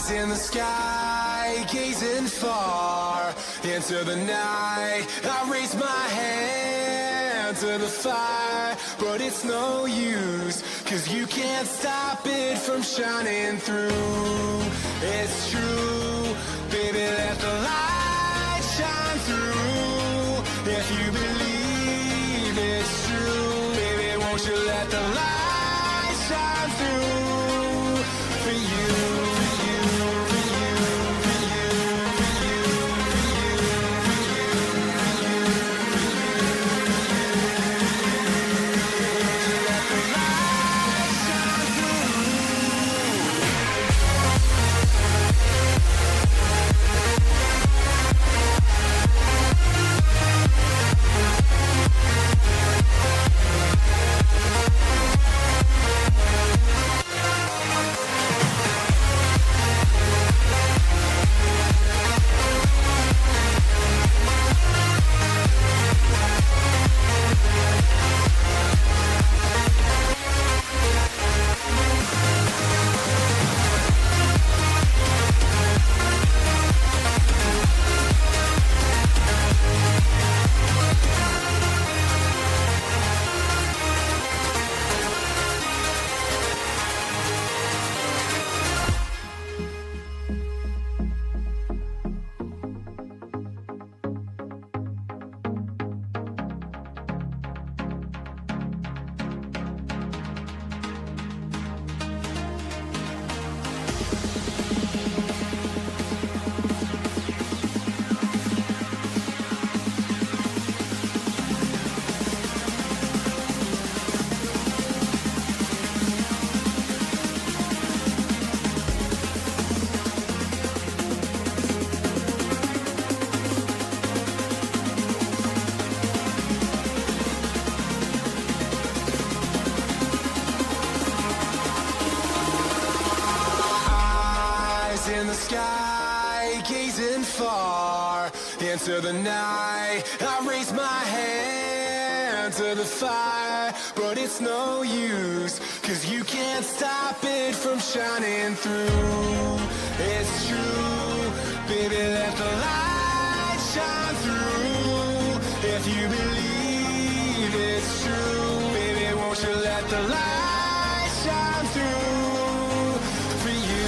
Eyes in the sky, gazing far into the night. I raise my hand to the fire, but it's no use, 'cause you can't stop it from shining through. It's true, baby, let the light shine through. If you believe it's true, baby, won't you let the light shine through for you. In the sky, gazing far into the night. I raise my hand to the fire, but it's no use, 'cause you can't stop it from shining through. It's true, baby, let the light shine through. If you believe it's true, baby, won't you let the light shine through for you.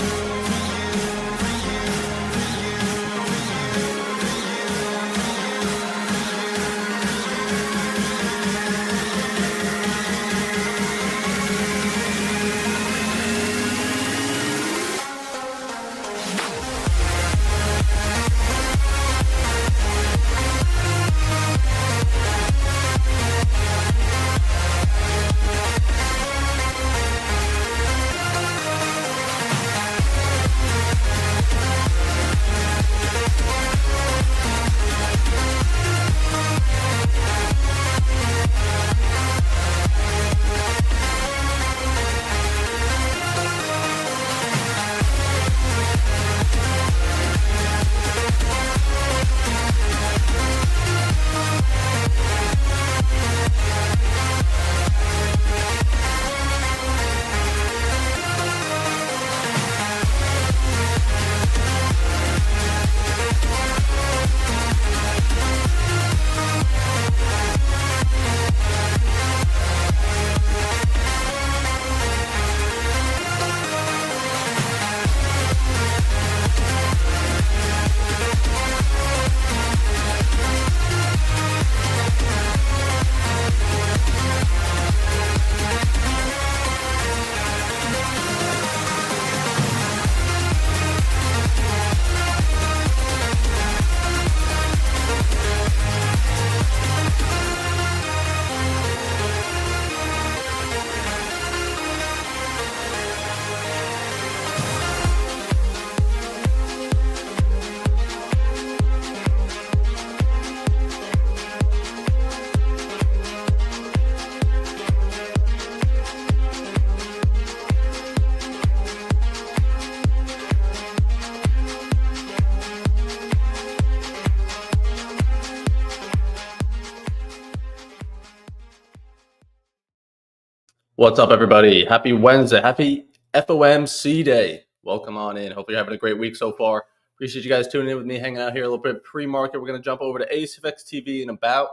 What's up, everybody? Happy Wednesday. Happy FOMC day. Welcome on in. Hopefully you're having a great week so far. Appreciate you guys tuning in with me, hanging out here a little bit pre-market. We're going to jump over to ACFX TV in about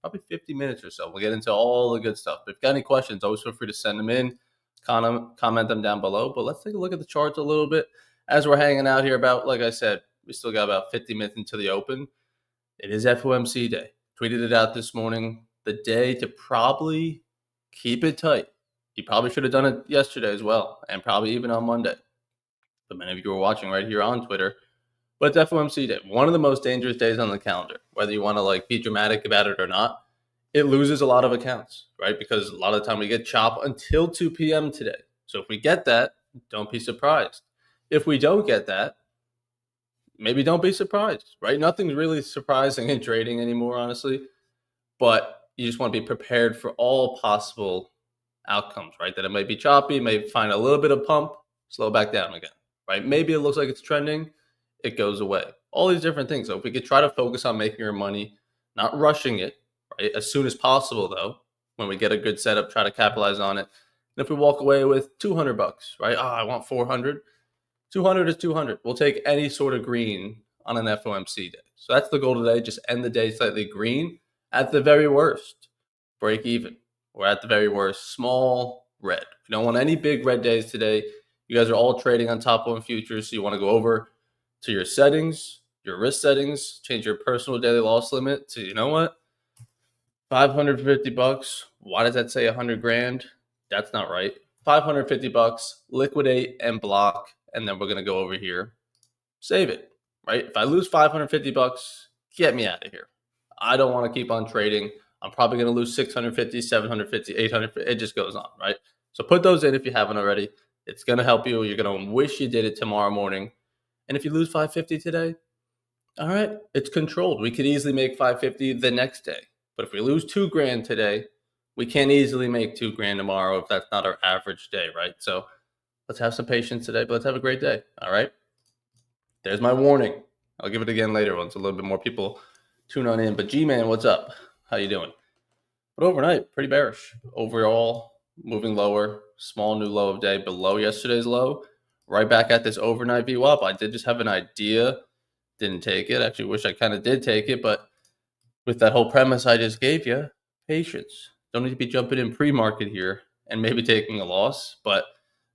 probably 50 minutes or so. We'll get into all the good stuff. If you've got any questions, always feel free to send them in, comment them down below. But let's take a look at the charts a little bit as we're hanging out here about, like I said, we still got about 50 minutes into the open. It is FOMC day. Tweeted it out this morning. The day to probably keep it tight. You probably should have done it yesterday as well, and probably even on Monday. But many of you are watching right here on Twitter. But it's FOMC day, one of the most dangerous days on the calendar. Whether you want to be dramatic about it or not, it loses a lot of accounts, right? Because a lot of the time we get chop until 2 p.m. today. So if we get that, don't be surprised. If we don't get that, maybe don't be surprised, right? Nothing's really surprising in trading anymore, honestly. But you just want to be prepared for all possible outcomes, right? That it might be choppy, may find a little bit of pump, slow back down again, right? Maybe it looks like it's trending, it goes away. All these different things. So if we could try to focus on making our money, not rushing it, right? As soon as possible, though, when we get a good setup, try to capitalize on it. And if we walk away with $200, right? I want 400. 200 is 200. We'll take any sort of green on an FOMC day. So that's the goal today. Just end the day slightly green. At the very worst, break even. Or at the very worst, small red. You don't want any big red days today. You guys are all trading on top one futures. So you want to go over to your settings, your risk settings, change your personal daily loss limit to, you know what? $550. Why does that say 100 grand? That's not right. $550, liquidate and block. And then we're going to go over here, save it, right? If I lose $550, get me out of here. I don't want to keep on trading. I'm probably going to lose 650, 750, 800. It just goes on, right? So put those in if you haven't already. It's going to help you. You're going to wish you did it tomorrow morning. And if you lose 550 today, all right, it's controlled. We could easily make 550 the next day. But if we lose 2 grand today, we can't easily make 2 grand tomorrow if that's not our average day, right? So let's have some patience today, but let's have a great day, all right? There's my warning. I'll give it again later once a little bit more people tune on in. But G-Man, what's up? How you doing? But overnight, pretty bearish. Overall, moving lower, small new low of day below yesterday's low. Right back at this overnight VWAP. I did just have an idea. Didn't take it. Actually, wish I kind of did take it, but with that whole premise I just gave you, patience. Don't need to be jumping in pre-market here and maybe taking a loss. But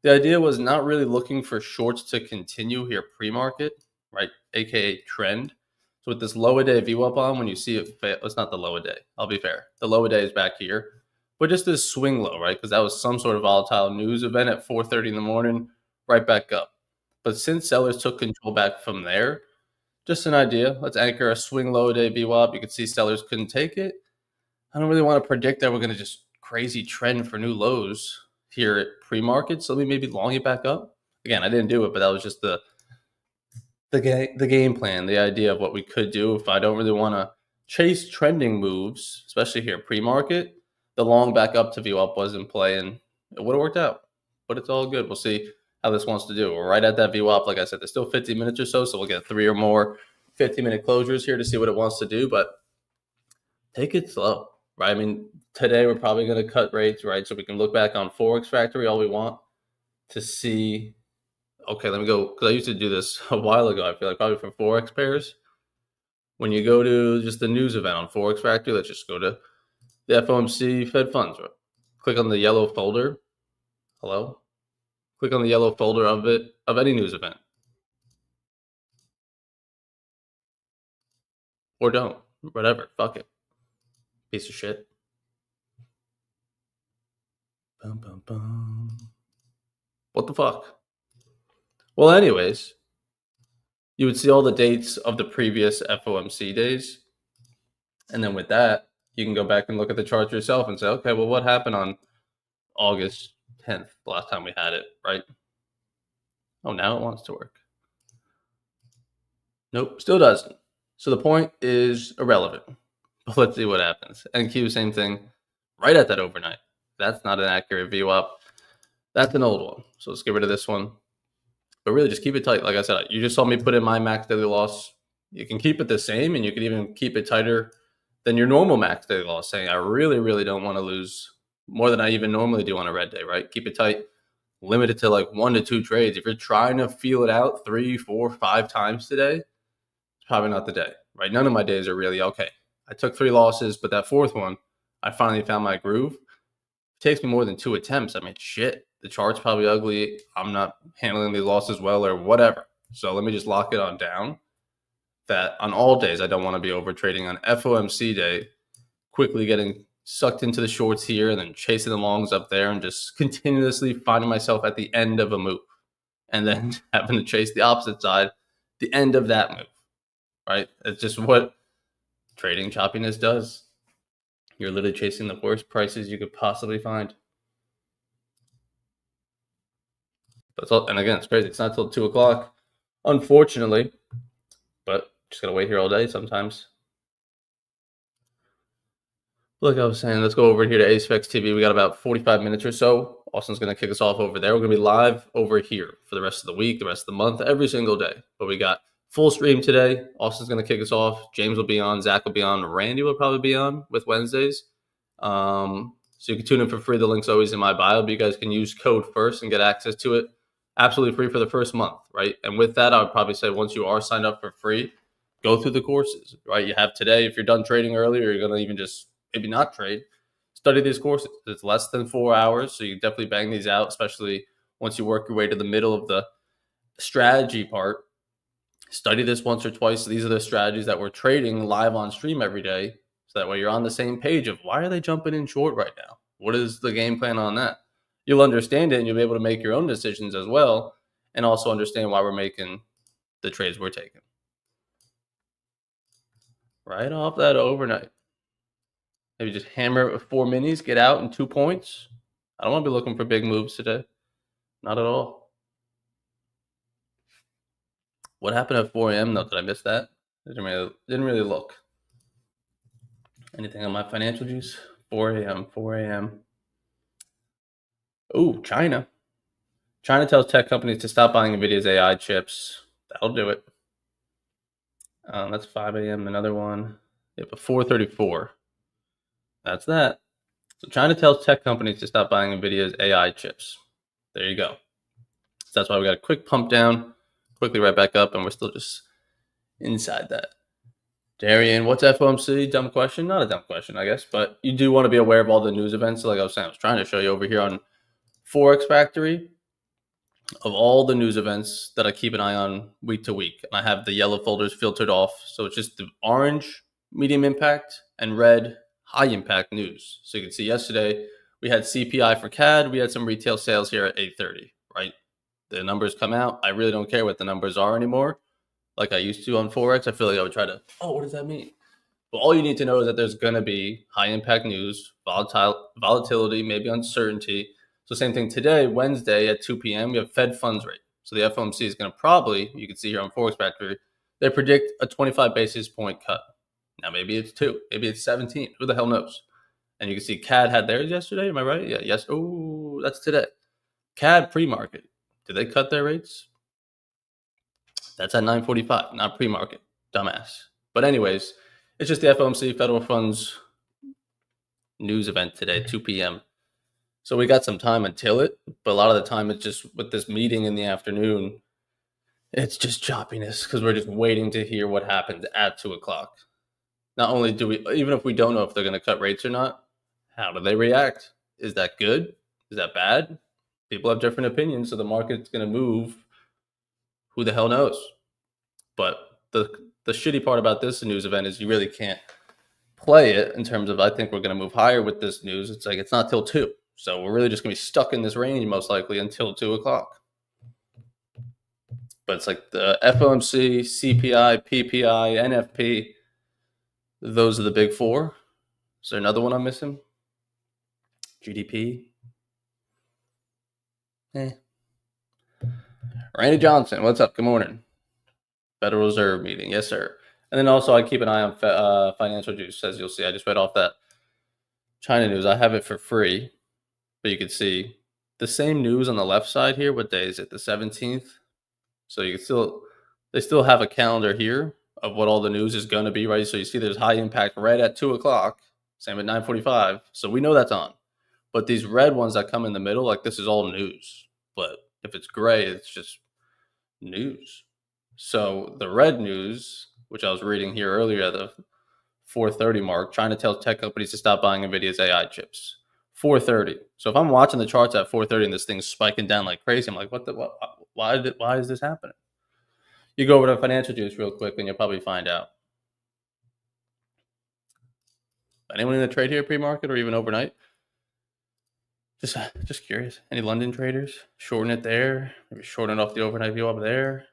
the idea was not really looking for shorts to continue here pre-market, right? AKA trend. So with this low a day VWAP on, when you see it, it's not the low a day. I'll be fair. The low a day is back here. But just this swing low, right? Because that was some sort of volatile news event at 4:30 in the morning, right back up. But since sellers took control back from there, just an idea. Let's anchor a swing low a day VWAP. You can see sellers couldn't take it. I don't really want to predict that we're going to just crazy trend for new lows here at pre-market. So let me maybe long it back up. Again, I didn't do it, but that was just the game plan, the idea of what we could do. If I don't really want to chase trending moves, especially here pre-market, the long back up to VWAP was in play, and it would have worked out. But it's all good. We'll see how this wants to do. We're right at that VWAP. Like I said, there's still 50 minutes or so, so we'll get 3 or more 50-minute closures here to see what it wants to do. But take it slow, right? I mean, today we're probably going to cut rates, right? So we can look back on Forex Factory all we want to see. Okay, let me go, because I used to do this a while ago, I feel like, probably for Forex pairs. When you go to just the news event on Forex Factory, let's just go to the FOMC Fed Funds. Right? Click on the yellow folder. Hello? Click on the yellow folder of it, of any news event. Or don't. Whatever. Fuck it. Piece of shit. Bum, bum, bum. What the fuck? Well, anyways, you would see all the dates of the previous FOMC days. And then with that, you can go back and look at the charts yourself and say, okay, well, what happened on August 10th, the last time we had it, right? Oh, now it wants to work. Nope, still doesn't. So the point is irrelevant. But let's see what happens. NQ, same thing, right at that overnight. That's not an accurate VWAP. That's an old one. So let's get rid of this one. But really, just keep it tight. Like I said, you just saw me put in my max daily loss. You can keep it the same, and you can even keep it tighter than your normal max daily loss, saying I really, really don't want to lose more than I even normally do on a red day, right? Keep it tight. limit it to like 1 to 2 trades. If you're trying to feel it out 3, 4, 5 times today, it's probably not the day, right? None of my days are really okay. I took 3 losses, but that fourth one, I finally found my groove. It takes me more than 2 attempts. I mean, shit, the chart's probably ugly. I'm not handling these losses well or whatever. So let me just lock it on down that on all days, I don't want to be over trading. On FOMC day, quickly getting sucked into the shorts here and then chasing the longs up there and just continuously finding myself at the end of a move and then having to chase the opposite side, the end of that move, right? It's just what trading choppiness does. You're literally chasing the worst prices you could possibly find. And again, it's crazy. It's not till 2 o'clock, unfortunately, but just gotta wait here all day sometimes. Like I was saying, let's go over here to AceFX TV. We got about 45 minutes or so. Austin's going to kick us off over there. We're going to be live over here for the rest of the week, the rest of the month, every single day. But we got full stream today. Austin's going to kick us off. James will be on. Zach will be on. Randy will probably be on with Wednesdays. So you can tune in for free. The link's always in my bio, but you guys can use code FIRST and get access to it absolutely free for the first month, right? And with that, I would probably say once you are signed up for free, go through the courses, right? You have today. If you're done trading earlier, you're going to even just maybe not trade, study these courses. It's less than 4 hours, so you definitely bang these out, especially once you work your way to the middle of the strategy part. Study this once or twice. These are the strategies that we're trading live on stream every day, so that way you're on the same page of why are they jumping in short right now? What is the game plan on that? You'll understand it, and you'll be able to make your own decisions as well, and also understand why we're making the trades we're taking. Right off that overnight. Maybe just hammer 4 minis, get out in 2 points. I don't want to be looking for big moves today. Not at all. What happened at 4 a.m. though? Did I miss that? Didn't really look. Anything on my financial juice? 4 a.m. Ooh, China. China tells tech companies to stop buying NVIDIA's AI chips. That'll do it. That's 5 a.m. Another one. Yeah, but 4:34. That's that. So China tells tech companies to stop buying NVIDIA's AI chips. There you go. So that's why we got a quick pump down, quickly right back up, and we're still just inside that. Darian, what's FOMC? Dumb question. Not a dumb question, I guess, but you do want to be aware of all the news events. So like I was saying, I was trying to show you over here on Forex Factory of all the news events that I keep an eye on week to week. And I have the yellow folders filtered off. So it's just the orange, medium impact, and red, high impact news. So you can see yesterday we had CPI for CAD. We had some retail sales here at 8:30, right? The numbers come out. I really don't care what the numbers are anymore. Like I used to on Forex, I feel like I would try to, what does that mean? But all you need to know is that there's going to be high impact news, volatility, maybe uncertainty. So same thing today, Wednesday at 2 p.m., we have Fed funds rate. So the FOMC is going to probably, you can see here on Forex Factory, they predict a 25 basis point cut. Now, maybe it's 2, maybe it's 17. Who the hell knows? And you can see CAD had theirs yesterday. Am I right? Yeah. Yes. Oh, that's today. CAD pre-market. Did they cut their rates? That's at 9:45, not pre-market. Dumbass. But anyways, it's just the FOMC federal funds news event today, 2 p.m. So we got some time until it, but a lot of the time it's just with this meeting in the afternoon, it's just choppiness because we're just waiting to hear what happens at 2 o'clock. Not only do we, even if we don't know if they're going to cut rates or not, how do they react? Is that good? Is that bad? People have different opinions, so the market's going to move. Who the hell knows? But the shitty part about this news event is you really can't play it in terms of I think we're going to move higher with this news. It's like it's not till 2. So we're really just going to be stuck in this range most likely until 2 o'clock. But it's like the FOMC, CPI, PPI, NFP. Those are the big 4. Is there another one I'm missing? GDP? Randy Johnson, what's up? Good morning. Federal Reserve meeting. Yes, sir. And then also I keep an eye on financial juice, as you'll see. I just read off that China news. I have it for free, but you can see the same news on the left side here. What day is it? The 17th. So you can they still have a calendar here of what all the news is going to be, right? So you see there's high impact red at 2 o'clock, same at 9:45. So we know that's on. But these red ones that come in the middle, like this is all news. But if it's gray, it's just news. So the red news, which I was reading here earlier at the 4:30 mark, trying to tell tech companies to stop buying NVIDIA's AI chips. 4:30. So if I'm watching the charts at 4:30 and this thing's spiking down like crazy, I'm like, why is this happening? You go over to financial juice real quick and you'll probably find out. Anyone in the trade here pre-market or even overnight? Just curious. Any London traders shorting it there? Maybe shorting off the overnight view up there.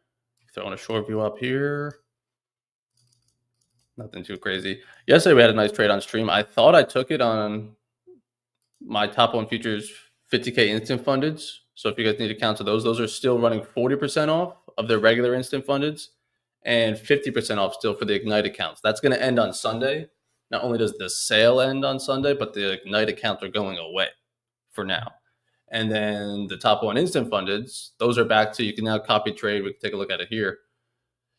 Throwing a short view up here. Nothing too crazy. Yesterday we had a nice trade on stream. I thought I took it on my top one futures 50K instant fundeds. So if you guys need to count to those are still running 40% off of their regular instant fundeds and 50% off still for the Ignite accounts. That's going to end on Sunday. Not only does the sale end on Sunday, but the Ignite accounts are going away for now. And then the top one instant fundeds, those are back to, you can now copy trade. We can take a look at it here.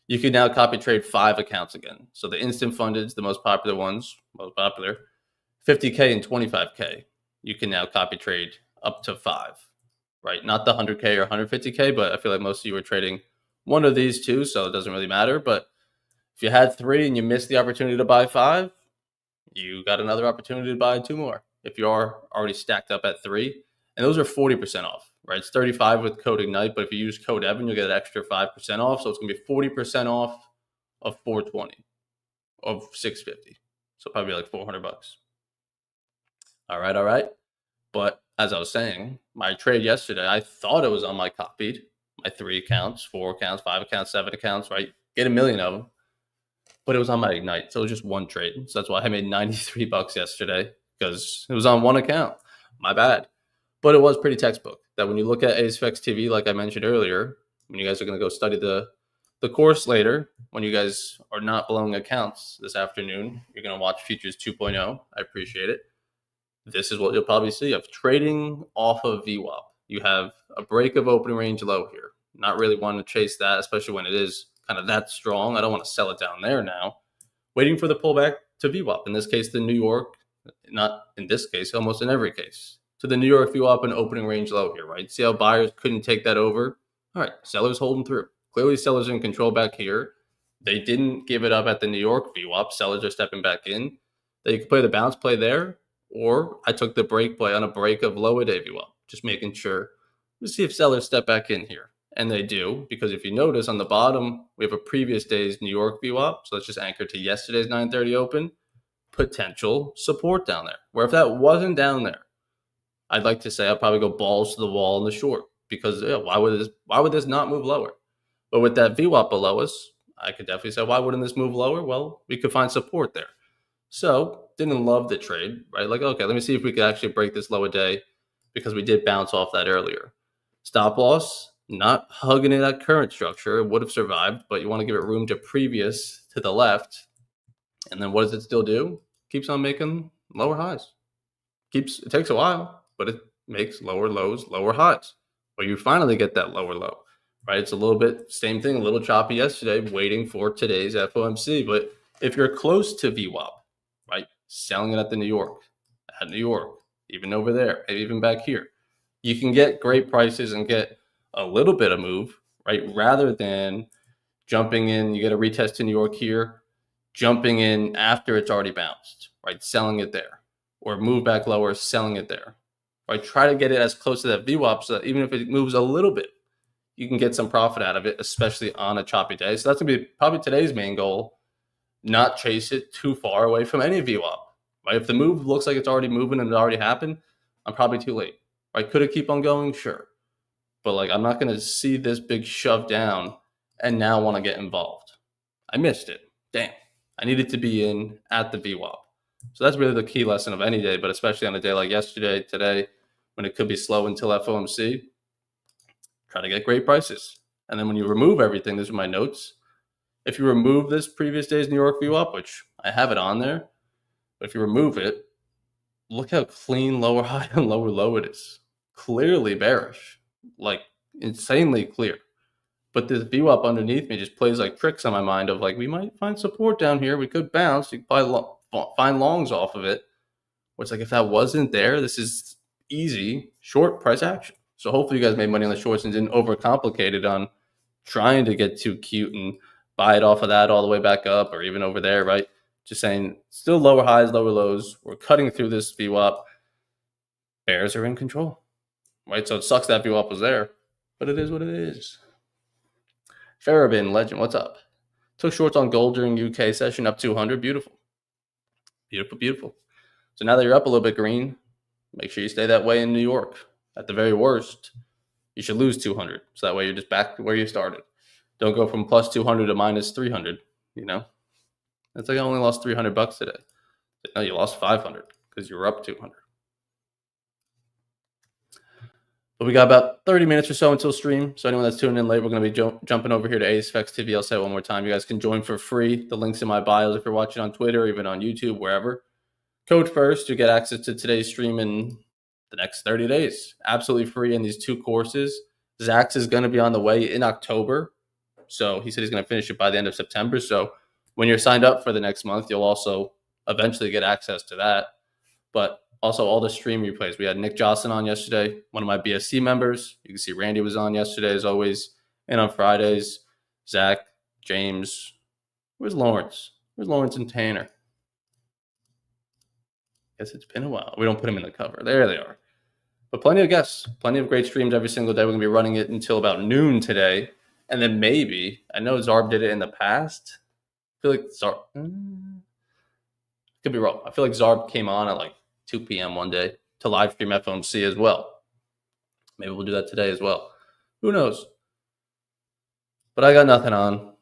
You can now copy trade 5 accounts again. So the instant fundeds, the most popular ones, 50K and 25K, you can now copy trade up to 5, right? Not the 100K or 150K, but I feel like most of you were trading one of these two, so it doesn't really matter. But if you had 3 and you missed the opportunity to buy 5, you got another opportunity to buy 2 more if you are already stacked up at 3. And those are 40% off, right? It's 35 with code Ignite, but if you use code Evan, you'll get an extra 5% off. So it's going to be 40% off of 420, of 650. So probably like $400. All right. But as I was saying, my trade yesterday, I thought it was on my copied, my 3 accounts, 4 accounts, 5 accounts, 7 accounts, right? Get a million of them. But it was on my Ignite. So it was just one trade. So that's why I made $93 yesterday, because it was on one account. My bad. But it was pretty textbook that when you look at ASFX TV, like I mentioned earlier, when you guys are going to go study the course later, when you guys are not blowing accounts this afternoon, you're going to watch Futures 2.0. I appreciate it. This is what you'll probably see of trading off of VWAP. You have a break of opening range low here. Not really wanting to chase that, especially when it is kind of that strong. I don't want to sell it down there now. Waiting for the pullback to VWAP. In this case, the New York, not in this case, almost in every case. To the New York VWAP and opening range low here, right? See how buyers couldn't take that over? All right, sellers holding through. Clearly, sellers in control back here. They didn't give it up at the New York VWAP. Sellers are stepping back in. They could play the bounce play there, or I took the break play on a break of lower day VWAP, just making sure. Let's see if sellers step back in here. And they do, because if you notice on the bottom, we have a previous day's New York VWAP. So let's just anchor to yesterday's 9:30 open. Potential support down there. Where if that wasn't down there, I'd like to say I'd probably go balls to the wall in the short, because why would this not move lower? But with that VWAP below us, I could definitely say, why wouldn't this move lower? Well, we could find support there. So didn't love the trade, right? Like, okay, let me see if we could actually break this lower day, because we did bounce off that earlier. Stop loss, not hugging it at current structure. It would have survived, but you want to give it room to previous to the left. And then what does it still do? Keeps on making lower highs. It takes a while, but it makes lower lows, lower highs. But you finally get that lower low, right? It's a little bit, same thing, a little choppy yesterday, waiting for today's FOMC. But if you're close to VWAP, right, selling it at New York, even over there, maybe even back here, you can get great prices and get a little bit of move, right? Rather than jumping in, you get a retest to New York here, jumping in after it's already bounced, right? Selling it there, or move back lower, selling it there, right? Try to get it as close to that VWAP so that even if it moves a little bit, you can get some profit out of it, especially on a choppy day. So that's going to be probably today's main goal, not chase it too far away from any VWAP, right? If the move looks like it's already moving and it already happened, I'm probably too late, right? Could it keep on going? Sure. But like, I'm not going to see this big shove down and now want to get involved. I missed it. Damn. I needed to be in at the VWAP. So that's really the key lesson of any day, but especially on a day like yesterday, today, when it could be slow until FOMC, try to get great prices. And then when you remove everything, these are my notes. If you remove this previous day's New York VWAP, which I have it on there, but if you remove it, look how clean lower high and lower low it is. Clearly bearish, like insanely clear. But this VWAP underneath me just plays like tricks on my mind of like, we might find support down here. We could bounce. You could probably find longs off of it. Where it's like, if that wasn't there, this is easy short price action. So hopefully you guys made money on the shorts and didn't overcomplicate it on trying to get too cute and buy it off of that all the way back up or even over there, right? Just saying, still lower highs, lower lows. We're cutting through this VWAP. Bears are in control, right? So it sucks that VWAP was there, but it is what it is. Farabin, legend, what's up? Took shorts on gold during UK session, up 200. Beautiful. Beautiful, beautiful. So now that you're up a little bit green, make sure you stay that way in New York. At the very worst, you should lose 200. So that way you're just back where you started. Don't go from plus 200 to minus 300, you know? It's like I only lost $300 today. No, you lost 500 because you were up 200. But we got about 30 minutes or so until stream. So anyone that's tuning in late, we're going to be jumping over here to AceFX TV. I'll say it one more time. You guys can join for free. The link's in my bios if you're watching on Twitter, even on YouTube, wherever. Code first to get access to today's stream in the next 30 days. Absolutely free in these 2 courses. Zach's is going to be on the way in October. So he said he's going to finish it by the end of September. So when you're signed up for the next month, you'll also eventually get access to that. But also all the stream replays. We had Nick Jocelyn on yesterday, one of my BSC members. You can see Randy was on yesterday as always. And on Fridays, Zach, James. Where's Lawrence? Where's Lawrence and Tanner? Guess it's been a while. We don't put them in the cover. There they are. But plenty of guests. Plenty of great streams every single day. We're going to be running it until about noon today. And then maybe, I know Zarb did it in the past. I feel like Zarb, could be wrong. I feel like Zarb came on at like 2 p.m. one day to live stream FOMC as well. Maybe we'll do that today as well. Who knows? But I got nothing on.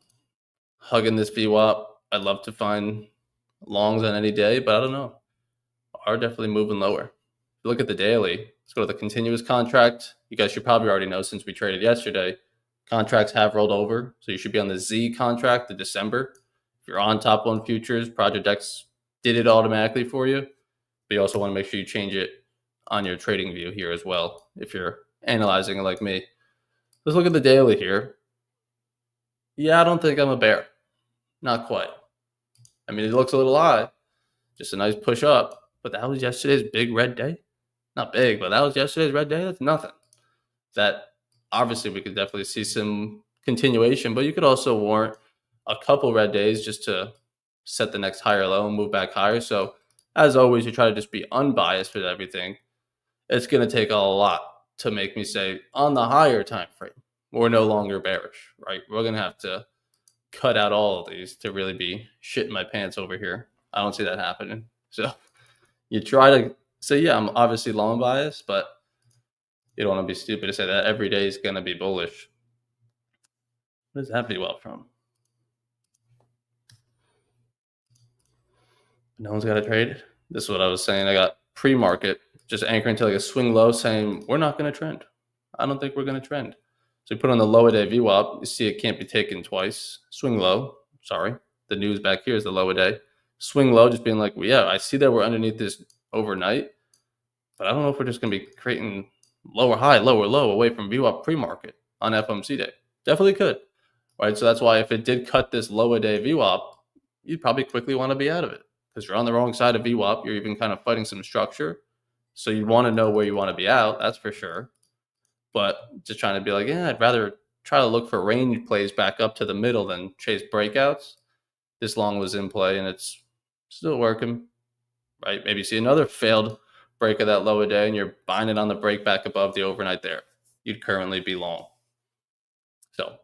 Hugging this VWAP. I'd love to find longs on any day, but I don't know. Are definitely moving lower. If you look at the daily, let's go to the continuous contract. You guys should probably already know since we traded yesterday. Contracts have rolled over, so you should be on the Z contract, the December. If you're on top one futures, Project X did it automatically for you. But you also want to make sure you change it on your trading view here as well if you're analyzing it like me. Let's look at the daily here. Yeah, I don't think I'm a bear. Not quite. I mean, it looks a little high. Just a nice push up. But that was yesterday's big red day. Not big, but that was yesterday's red day. That's nothing. That obviously we could definitely see some continuation, but you could also warrant a couple red days just to set the next higher low and move back higher. So as always, you try to just be unbiased with everything. It's going to take a lot to make me say on the higher time frame, we're no longer bearish, right? We're going to have to cut out all of these to really be shitting my pants over here. I don't see that happening. So you try to say, yeah, I'm obviously long biased, but you don't want to be stupid to say that every day is going to be bullish. What does that VWAP from? No one's got to trade. This is what I was saying. I got pre-market just anchoring to like a swing low saying we're not going to trend. I don't think we're going to trend. So you put on the lower day VWAP. You see it can't be taken twice. Swing low. Sorry. The news back here is the lower day. Swing low just being like, well, yeah, I see that we're underneath this overnight, but I don't know if we're just going to be creating lower high, lower low away from VWAP pre-market on FOMC day. Definitely could, right? So that's why if it did cut this lower day VWAP, you'd probably quickly want to be out of it because you're on the wrong side of VWAP. You're even kind of fighting some structure. So you'd want to know where you want to be out. That's for sure. But just trying to be like, yeah, I'd rather try to look for range plays back up to the middle than chase breakouts. This long was in play and it's still working, right? Maybe see another failed break of that lower day and you're buying it on the break back above the overnight there. You'd currently be long. So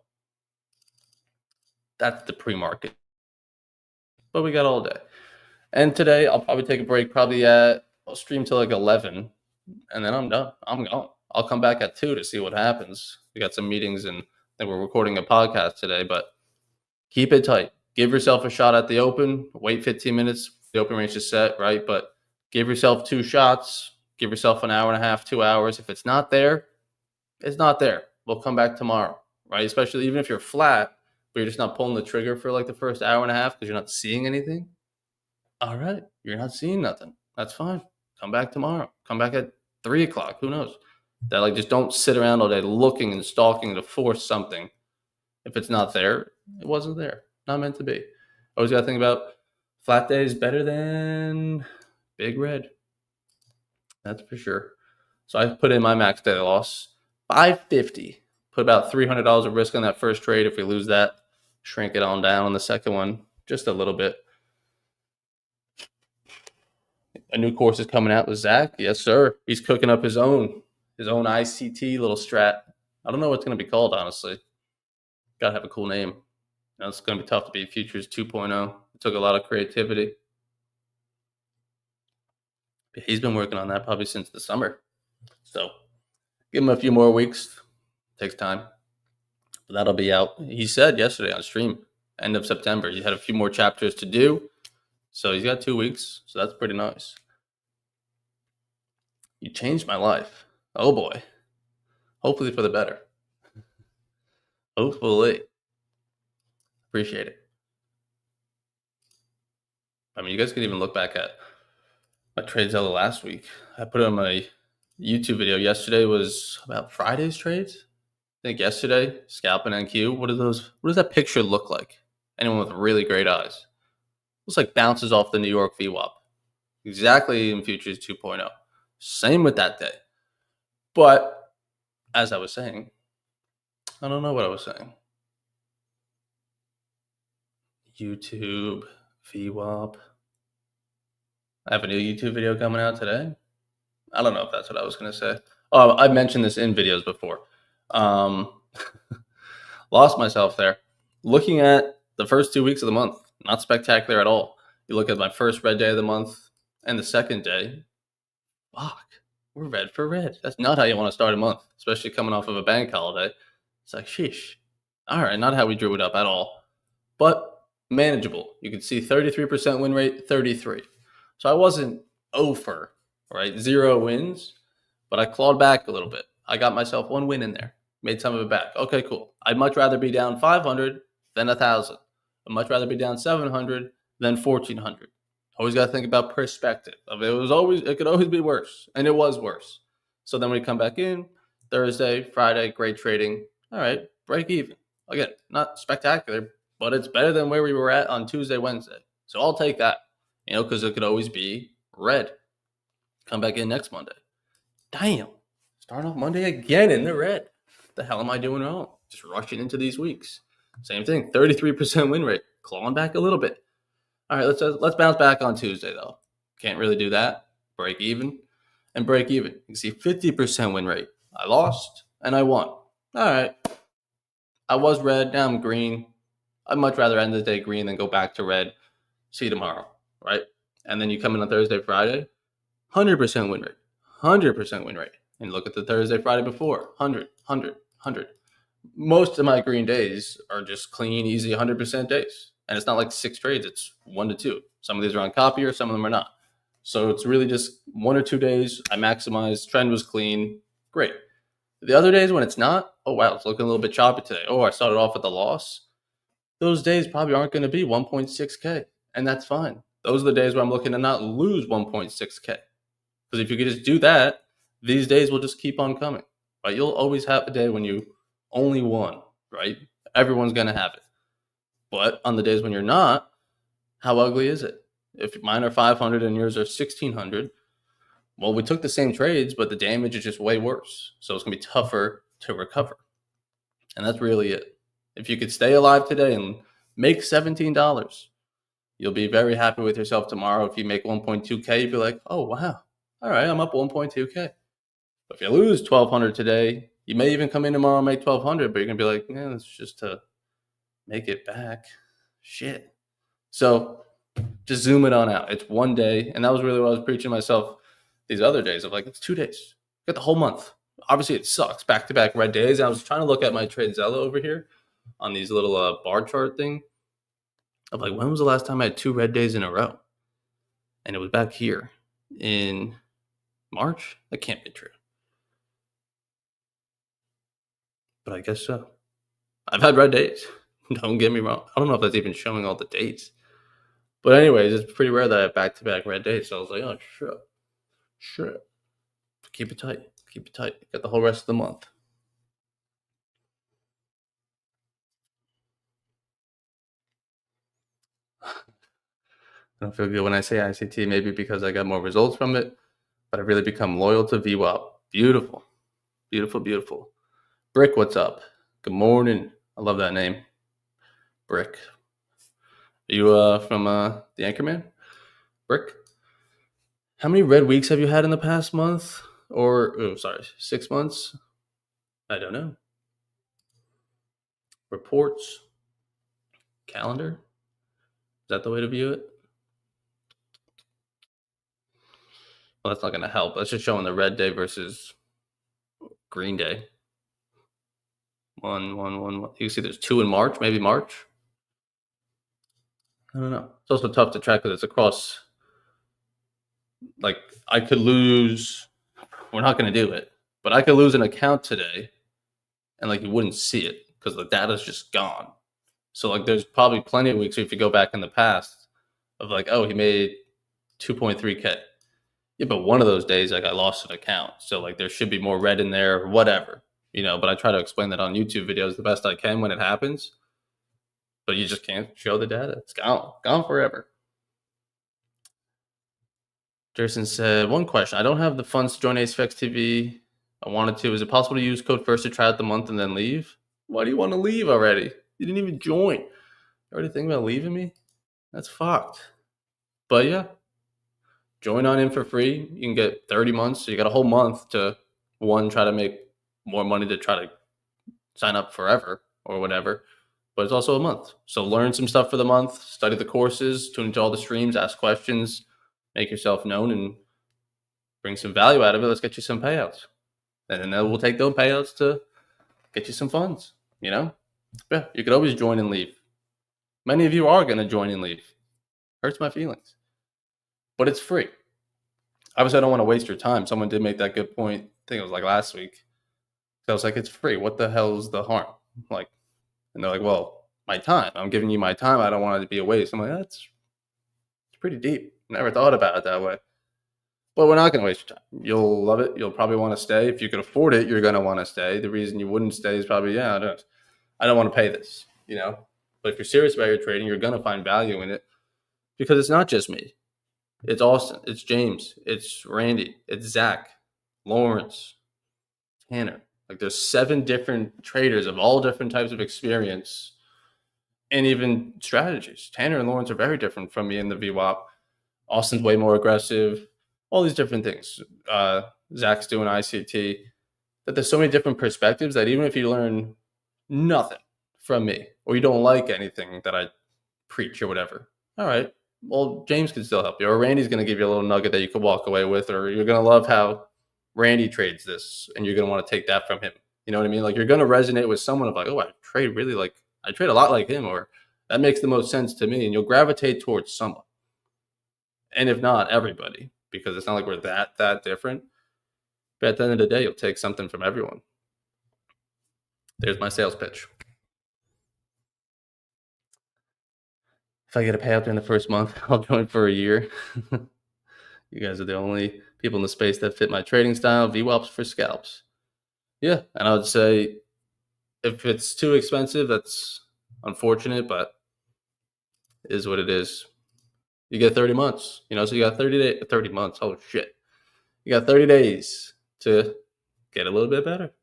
that's the pre-market. But we got all day. And today I'll probably take a break I'll stream till like 11 and then I'm done. I'm gone. I'll come back at 2 to see what happens. We got some meetings and then we're recording a podcast today, but keep it tight. Give yourself a shot at the open. Wait 15 minutes. The open range is set, right? But give yourself 2 shots. Give yourself an hour and a half, 2 hours. If it's not there, it's not there. We'll come back tomorrow, right? Especially even if you're flat, but you're just not pulling the trigger for like the first hour and a half because you're not seeing anything. All right. You're not seeing nothing. That's fine. Come back tomorrow. Come back at 3 o'clock. Who knows? That like just don't sit around all day looking and stalking to force something. If it's not there, it wasn't there. Not meant to be. Always got to think about flat days better than big red. That's for sure. So I put in my max daily loss. 550. Put about $300 of risk on that first trade. If we lose that, shrink it on down on the second one just a little bit. A new course is coming out with Zach. Yes, sir. He's cooking up his own ICT little strat. I don't know what it's going to be called, honestly. Got to have a cool name. It's going to be tough to beat Futures 2.0. It took a lot of creativity. He's been working on that probably since the summer. So give him a few more weeks. Takes time. But that'll be out. He said yesterday on stream, end of September. He had a few more chapters to do. So he's got 2 weeks. So that's pretty nice. You changed my life. Oh boy. Hopefully for the better. Hopefully. Appreciate it. I mean, you guys can even look back at my TradeZella last week. I put it on my YouTube video. Yesterday was about Friday's trades. I think yesterday, scalping NQ. What does that picture look like? Anyone with really great eyes. Looks like bounces off the New York VWAP. Exactly in Futures 2.0. Same with that day. But as I was saying, I don't know what I was saying. YouTube, VWAP. I have a new YouTube video coming out today. I don't know if that's what I was going to say. Oh, I've mentioned this in videos before. Lost myself there. Looking at the first 2 weeks of the month, not spectacular at all. You look at my first red day of the month and the second day, fuck, we're red for red. That's not how you want to start a month, especially coming off of a bank holiday. It's like, sheesh. All right, not how we drew it up at all, but manageable. You can see 33% win rate, 33. So I wasn't over, right? 0 wins, but I clawed back a little bit. I got myself 1 win in there, made some of it back. Okay, cool. I'd much rather be down 500 than 1,000. I'd much rather be down 700 than 1,400. Always got to think about perspective. It could always be worse, and it was worse. So then we come back in Thursday, Friday, great trading. All right, break even. Again, not spectacular, but it's better than where we were at on Tuesday, Wednesday. So I'll take that, because it could always be red. Come back in next Monday. Damn, starting off Monday again in the red. What the hell am I doing wrong? Just rushing into these weeks. Same thing, 33% win rate, clawing back a little bit. All right, let's bounce back on Tuesday, though. Can't really do that. Break even and break even. You can see 50% win rate. I lost and I won. All right. I was red, now I'm green. I'd much rather end the day green than go back to red. See you tomorrow, right? And then you come in on Thursday, Friday, 100% win rate. 100% win rate. And look at the Thursday, Friday before, 100, 100, 100. Most of my green days are just clean, easy 100% days. And it's not like 6 trades, it's 1 to 2. Some of these are on copier, some of them are not. So it's really just 1 or 2 days. I maximized, trend was clean, great. The other days when it's not, oh wow, it's looking a little bit choppy today. Oh, I started off with a loss. Those days probably aren't going to be 1.6K, and that's fine. Those are the days where I'm looking to not lose 1.6K. Because if you could just do that, these days will just keep on coming. Right? You'll always have a day when you only won, right? Everyone's going to have it. But on the days when you're not, how ugly is it? If mine are 500 and yours are 1,600, well, we took the same trades, but the damage is just way worse. So it's going to be tougher to recover. And that's really it. If you could stay alive today and make $17, you'll be very happy with yourself tomorrow. If you make 1.2K, you'll be like, oh, wow. All right, I'm up 1.2K. But if you lose 1,200 today, you may even come in tomorrow and make 1,200, but you're going to be like, man, it's just to make it back. Shit. So just zoom it on out. It's 1 day. And that was really what I was preaching to myself these other days of like, it's 2 days. Got the whole month. Obviously, it sucks. Back-to-back red days. I was trying to look at my TradeZella over here on these little bar chart thing. Of like, when was the last time I had 2 red days in a row? And it was back here in March. That can't be true. But I guess so. I've had red days. Don't get me wrong. I don't know if that's even showing all the dates. But anyways, it's pretty rare that I have back-to-back red days. So I was like, oh, sure. Keep it tight. Keep it tight. Got the whole rest of the month. I don't feel good when I say ICT, maybe because I got more results from it, but I've really become loyal to VWAP. Beautiful. Beautiful, beautiful. Brick, what's up? Good morning. I love that name. Brick. Are you from the Anchorman? Brick? How many red weeks have you had in the past month? Or, 6 months? I don't know. Reports? Calendar? Is that the way to view it? Well, that's not going to help. That's just showing the red day versus green day. One. You can see there's 2 in March, maybe March. I don't know. It's also tough to track because it's across. Like, I could lose. We're not going to do it, but I could lose an account today, and like you wouldn't see it because the data's just gone. So like, there's probably plenty of weeks if you go back in the past of like, oh, he made 2.3K. Yeah, but one of those days, like I lost an account, so like there should be more red in there, or whatever, But I try to explain that on YouTube videos the best I can when it happens. But you just can't show the data; it's gone forever. Jason said, one question. I don't have the funds to join AceFX TV. I wanted to. Is it possible to use code first to try out the month and then leave? Why do you want to leave already? You didn't even join. You already thinking about leaving me? That's fucked. But yeah, join on in for free. You can get 30 months. So you got a whole month to, one, try to make more money to try to sign up forever or whatever. But it's also a month. So learn some stuff for the month, study the courses, tune into all the streams, ask questions, make yourself known, and bring some value out of it. Let's get you some payouts. And then we'll take those payouts to get you some funds, Yeah, you could always join and leave. Many of you are going to join and leave. Hurts my feelings. But it's free. Obviously, I don't want to waste your time. Someone did make that good point. I think it was like last week. So I was like, it's free. What the hell is the harm? And they're like, well, my time. I'm giving you my time. I don't want it to be a waste. I'm like, it's pretty deep. Never thought about it that way. But we're not going to waste your time. You'll love it. You'll probably want to stay. If you can afford it, you're going to want to stay. The reason you wouldn't stay is probably, I don't want to pay this, But if you're serious about your trading, you're going to find value in it because it's not just me. It's Austin. It's James. It's Randy. It's Zach, Lawrence, Tanner. Like there's 7 different traders of all different types of experience and even strategies. Tanner and Lawrence are very different from me in the VWAP. Austin's way more aggressive. All these different things. Zach's doing ICT. That there's so many different perspectives that even if you learn nothing from me or you don't like anything that I preach or whatever, all right, well, James can still help you, or Randy's going to give you a little nugget that you could walk away with, or you're going to love how Randy trades this and you're going to want to take that from him. You know what I mean? Like you're going to resonate with someone of like, oh, I trade a lot like him, or that makes the most sense to me. And you'll gravitate towards someone. And if not, everybody, because it's not like we're that different. But at the end of the day, you'll take something from everyone. There's my sales pitch. If I get a payout during the first month, I'll join for a year. You guys are the only people in the space that fit my trading style. VWAPs for scalps. Yeah, and I would say if it's too expensive, that's unfortunate, but it is what it is. You get 30 months, so you got 30 months. Oh, shit. You got 30 days to get a little bit better.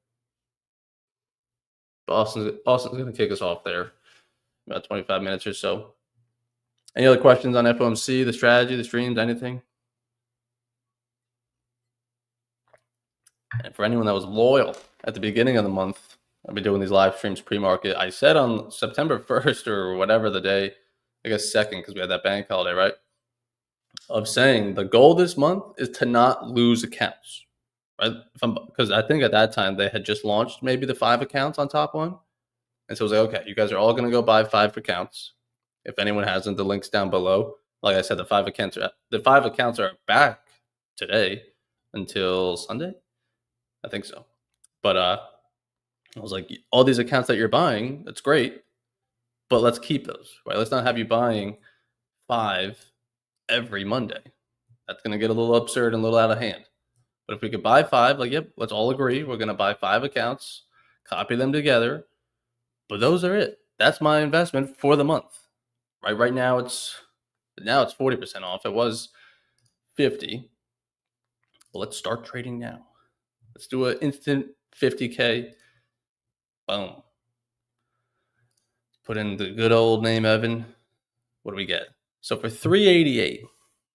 But Austin's going to kick us off there about 25 minutes or so. Any other questions on FOMC, the strategy, the streams, anything? And for anyone that was loyal at the beginning of the month, I've been doing these live streams pre-market. I said on September 1st or whatever the day, I guess 2nd, because we had that bank holiday, right? Of saying the goal this month is to not lose accounts, right? Because I think at that time they had just launched maybe the 5 accounts on top one. And so I was like, okay, you guys are all going to go buy 5 accounts. If anyone hasn't, the link's down below. Like I said, the 5 accounts are back today until Sunday. I think so. But I was like, all these accounts that you're buying, that's great. But let's keep those, right? Let's not have you buying 5 every Monday. That's going to get a little absurd and a little out of hand. But if we could buy 5, let's all agree we're going to buy 5 accounts, copy them together. But those are it. That's my investment for the month. Right now it's 40% off. It was 50. But let's start trading now. Let's do an instant 50K Boom. Put in the good old name, Evan. What do we get? So for 388,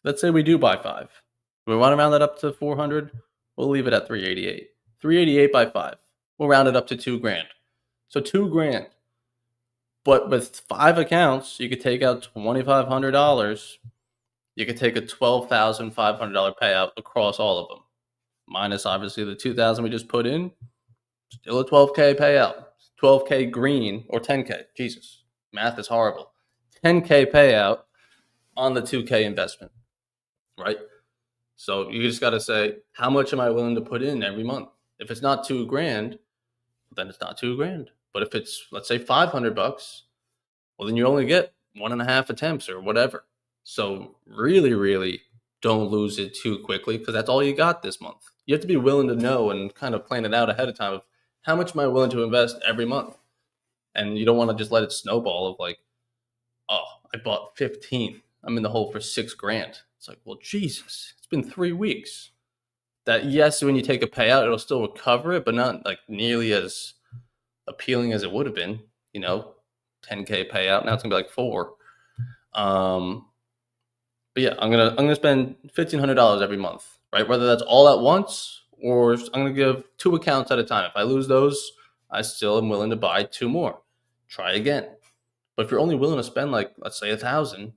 let's say we do buy 5. We want to round that up to 400. We'll leave it at 388. 388 by 5. We'll round it up to $2,000. So $2,000. But with 5 accounts, you could take out $2,500. You could take a $12,500 payout across all of them, minus obviously the $2,000 we just put in. Still a $12K payout. $12K green, or $10K. Jesus, math is horrible. $10K payout on the $2K investment, right? So you just got to say, how much am I willing to put in every month? If it's not $2,000, then it's not $2,000. But if it's, let's say, $500, well, then you only get 1.5 attempts or whatever. So really, really don't lose it too quickly, because that's all you got this month. You have to be willing to know and kind of plan it out ahead of time of how much am I willing to invest every month. And you don't want to just let it snowball of like, oh, I bought 15. I'm in the hole for $6,000. It's like, well, Jesus, it's been 3 weeks. That, yes, when you take a payout, it'll still recover it, but not like nearly as appealing as it would have been. 10K payout. Now it's gonna be like 4. But yeah, I'm gonna spend $1,500 every month, right? Whether that's all at once or I'm gonna give 2 accounts at a time. If I lose those, I still am willing to buy 2 more. Try again. But if you're only willing to spend like, let's say, 1,000,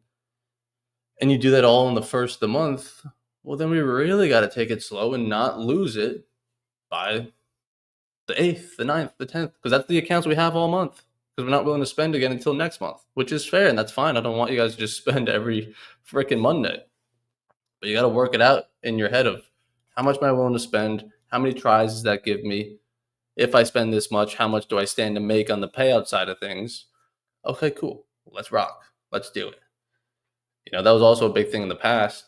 and you do that all in the first of the month, well, then we really got to take it slow and not lose it by the 8th, the 9th, the 10th, because that's the accounts we have all month. Because we're not willing to spend again until next month, which is fair, and that's fine. I don't want you guys to just spend every freaking Monday. But you got to work it out in your head of how much am I willing to spend? How many tries does that give me? If I spend this much, how much do I stand to make on the payout side of things? Okay, cool. Let's rock. Let's do it. That was also a big thing in the past.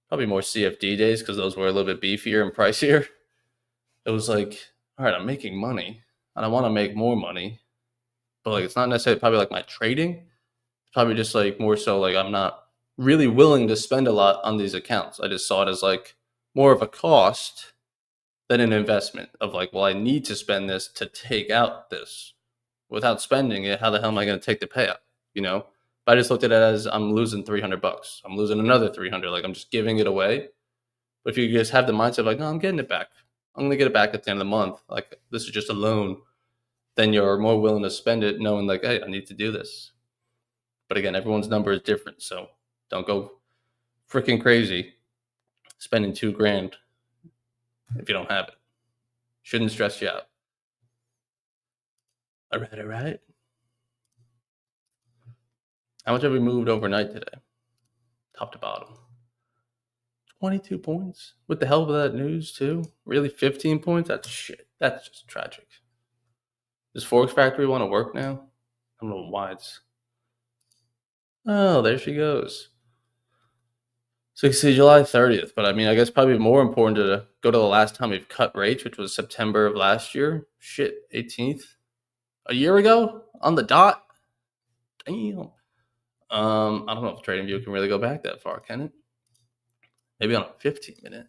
Probably more CFD days because those were a little bit beefier and pricier. It was like, all right, I'm making money and I want to make more money. But like, it's not necessarily probably like my trading. It's probably just like more so like I'm not really willing to spend a lot on these accounts. I just saw it as like more of a cost than an investment of like, well, I need to spend this to take out this. Without spending it, how the hell am I going to take the payout? But I just looked at it as I'm losing $300. I'm losing another 300. Like I'm just giving it away. But if you just have the mindset of like, no, I'm getting it back. I'm going to get it back at the end of the month. Like this is just a loan. Then you're more willing to spend it knowing like, hey, I need to do this. But again, everyone's number is different. So don't go freaking crazy spending $2,000 if you don't have it. Shouldn't stress you out. All right. How much have we moved overnight today? Top to bottom. 22 points? With the help of that news, too? Really? 15 points? That's shit. That's just tragic. Does Forex Factory want to work now? I don't know why it's... Oh, there she goes. So you see July 30th, but I mean, I guess probably more important to go to the last time we've cut rates, which was September of last year. Shit, 18th? A year ago? On the dot? Damn. I don't know if TradingView can really go back that far, can it? Maybe on a 15-minute.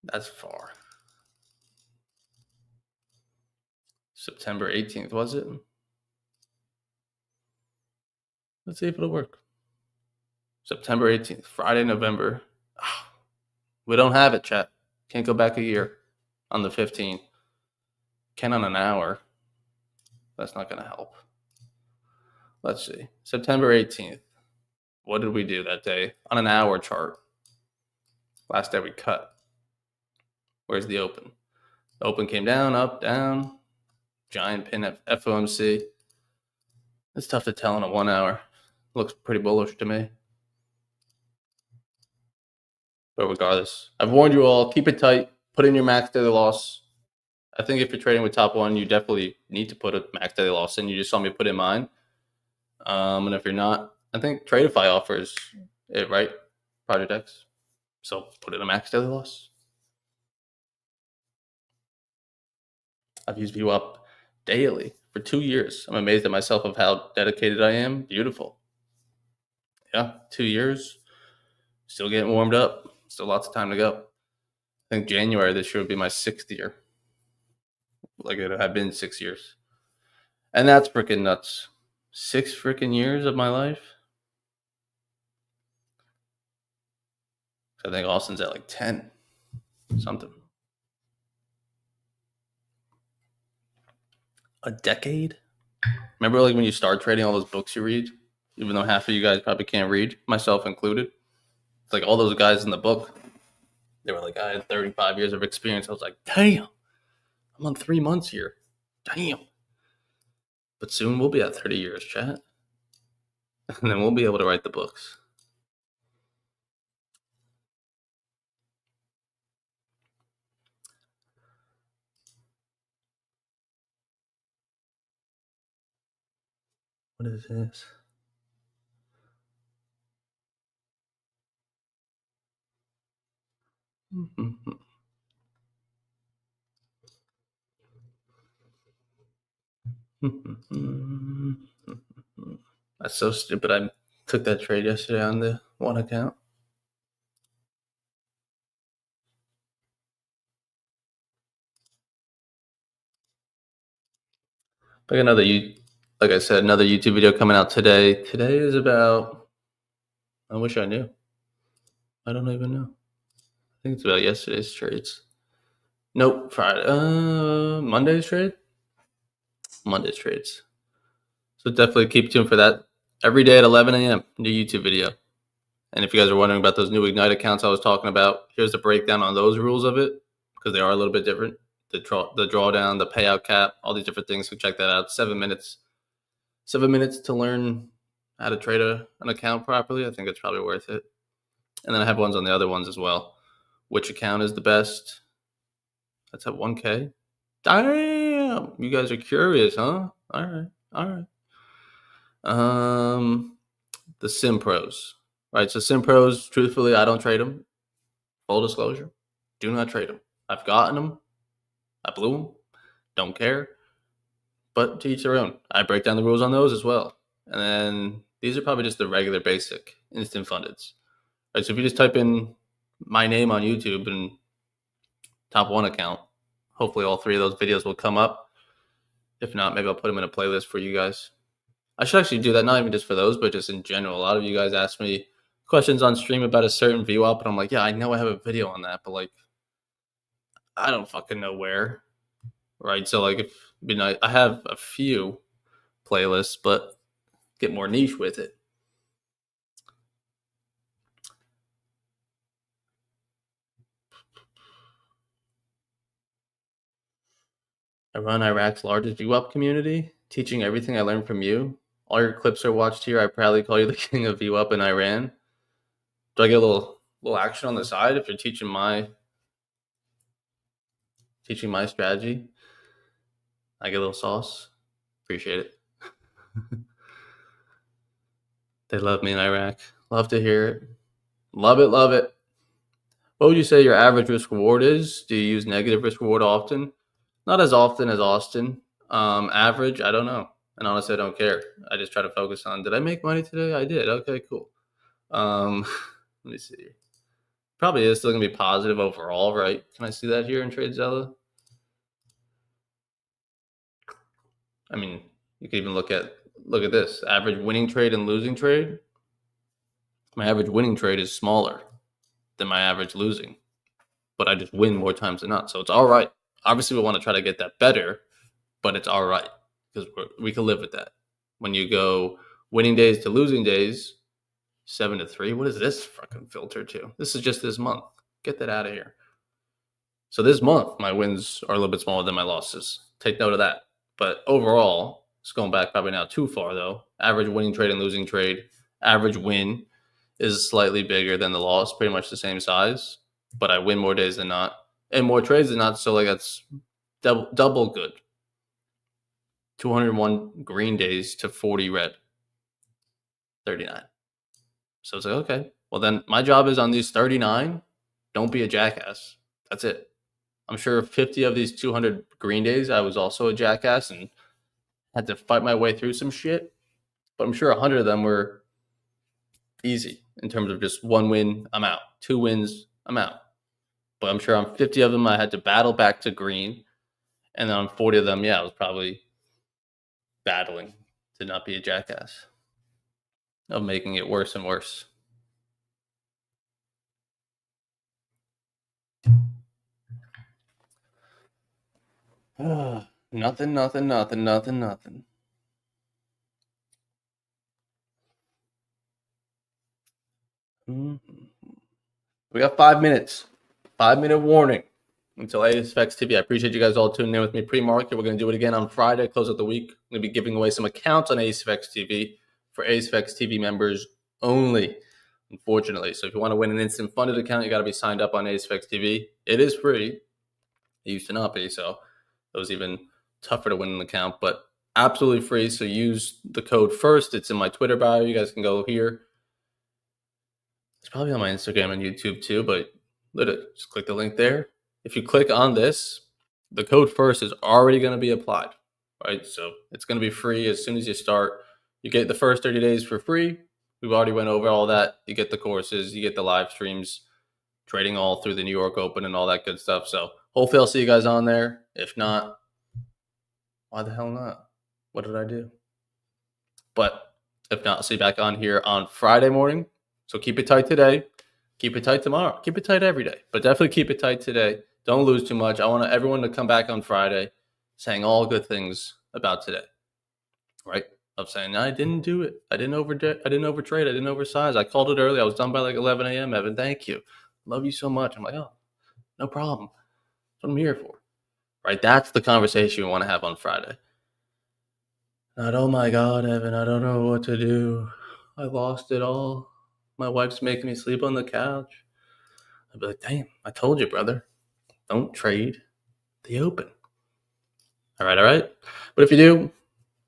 That's far. September 18th, was it? Let's see if it'll work. September 18th, Friday, November. Oh, we don't have it, chat. Can't go back a year on the 15th. Can on an hour. That's not going to help. Let's see. September 18th. What did we do that day on an hour chart? Last day we cut. Where's the open? The open came down, up, down. Giant pin at FOMC. It's tough to tell in a 1 hour. Looks pretty bullish to me. But regardless, I've warned you all, keep it tight. Put in your max daily loss. I think if you're trading with Top One, you definitely need to put a max daily loss in. You just saw me put in mine. And if you're not, I think Tradeify offers it, right? Project X. So put in a max daily loss. I've used VWAP daily for 2 years. I'm amazed at myself of how dedicated I am. Beautiful. Yeah, 2 years. Still getting warmed up. Still lots of time to go. I think January this year would be my 6th year. like it had been 6 years. And that's freaking nuts. 6 freaking years of my life. I think Austin's at like 10 something. A decade? Remember like when you start trading, all those books you read? Even though half of you guys probably can't read, myself included. It's like all those guys in the book, they were like, I had 35 years of experience. I was like, damn, I'm on 3 months here. Damn. But soon we'll be at 30 years, chat. And then we'll be able to write the books. What is this? That's so stupid. I took that trade yesterday on the one account. Like like I said, another YouTube video coming out today. Today is about, I wish I knew. I don't even know. I think it's about yesterday's trades. Nope, Friday. Monday's trade? Monday's trades. So definitely keep tuned for that. Every day at 11 a.m., new YouTube video. And if you guys are wondering about those new Ignite accounts I was talking about, here's a breakdown on those rules of it, because they are a little bit different. The drawdown, the payout cap, all these different things. So check that out. 7 minutes. 7 minutes to learn how to trade an account properly. I think it's probably worth it. And then I have ones on the other ones as well. Which account is the best? That's at 1K. Damn, you guys are curious, huh? All right. The Sim Pros, right? So Sim Pros, truthfully, I don't trade them. Full disclosure, do not trade them. I've gotten them. I blew them. Don't care. But to each their own. I break down the rules on those as well. And then these are probably just the regular basic instant fundeds. Right, so if you just type in my name on YouTube and top one account, hopefully all 3 of those videos will come up. If not, maybe I'll put them in a playlist for you guys. I should actually do that, not even just for those, but just in general. A lot of you guys ask me questions on stream about a certain VWAP, and I'm like, yeah, I know I have a video on that, but like, I don't fucking know where, right? So like, I have a few playlists, but get more niche with it. I run Iraq's largest VWAP community, teaching everything I learned from you. All your clips are watched here. I proudly call you the king of VWAP in Iran. Do I get a little action on the side if you're teaching my strategy? I get a little sauce. Appreciate it. They love me in Iraq. Love to hear it. Love it. What would you say your average risk reward is? Do you use negative risk reward often? Not as often as Austin. Average, I don't know. And honestly, I don't care. I just try to focus on, did I make money today? I did. Okay, cool. Let me see. Probably is still going to be positive overall, right? Can I see that here in TradeZella? I mean, you can even look at this. Average winning trade and losing trade. My average winning trade is smaller than my average losing, but I just win more times than not. So it's all right. Obviously, we want to try to get that better, but it's all right because we can live with that. When you go winning days to losing days, 7-3. What is this fucking filter to? This is just this month. Get that out of here. So this month, my wins are a little bit smaller than my losses. Take note of that. But overall, it's going back probably not too far though. Average winning trade and losing trade. Average win is slightly bigger than the loss, pretty much the same size. But I win more days than not, and more trades than not. So like that's double good. 201 green days to 40 red. 39. So it's like, okay, well then my job is on these 39. Don't be a jackass. That's it. I'm sure 50 of these 200 green days, I was also a jackass and had to fight my way through some shit. But I'm sure 100 of them were easy in terms of just 1 win, I'm out. 2 wins, I'm out. But I'm sure on 50 of them, I had to battle back to green And then on 40 of them, yeah, I was probably battling to not be a jackass of making it worse and worse. Nothing. We got 5 minutes. 5-minute warning until ASFX TV. I appreciate you guys all tuning in with me pre-market. We're going to do it again on Friday, close out the week. I'm going to be giving away some accounts on ASFX TV for ASFX TV members only, unfortunately. So if you want to win an instant funded account, you got to be signed up on ASFX TV. It is free. It used to not be, so it was even tougher to win an account, but absolutely free. So use the code FIRST. It's in my Twitter bio. You guys can go here. It's probably on my Instagram and YouTube too, but literally just click the link there. If you click on this, the code FIRST is already going to be applied, right? So it's going to be free as soon as you start. You get the first 30 days for free. We've already went over all that. You get the courses, you get the live streams, trading all through the New York Open and all that good stuff. So hopefully I'll see you guys on there. If not, why the hell not? What did I do? But if not, I'll see you back on here on Friday morning. So keep it tight today. Keep it tight tomorrow. Keep it tight every day. But definitely keep it tight today. Don't lose too much. I want everyone to come back on Friday saying all good things about today. Right? Of saying, I didn't do it. I didn't overtrade. I didn't oversize. I called it early. I was done by like 11 a.m. Evan, thank you. Love you so much. I'm like, oh, no problem. That's what I'm here for. Right? That's the conversation we want to have on Friday. Not, oh my God, Evan, I don't know what to do. I lost it all. My wife's making me sleep on the couch. I'd be like, damn, I told you, brother. Don't trade the open. All right. But if you do,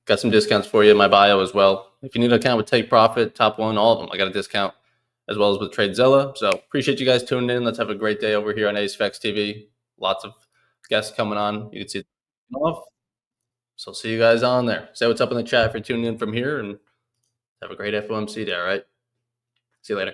got some discounts for you in my bio as well. If you need an account with Take Profit, Top One, all of them, I got a discount as well as with TradeZilla. So appreciate you guys tuning in. Let's have a great day over here on ASFX TV. Lots of guests coming on. You can see it off. So see you guys on there. Say what's up in the chat if you're tuning in from here, and have a great FOMC day, all right? See you later.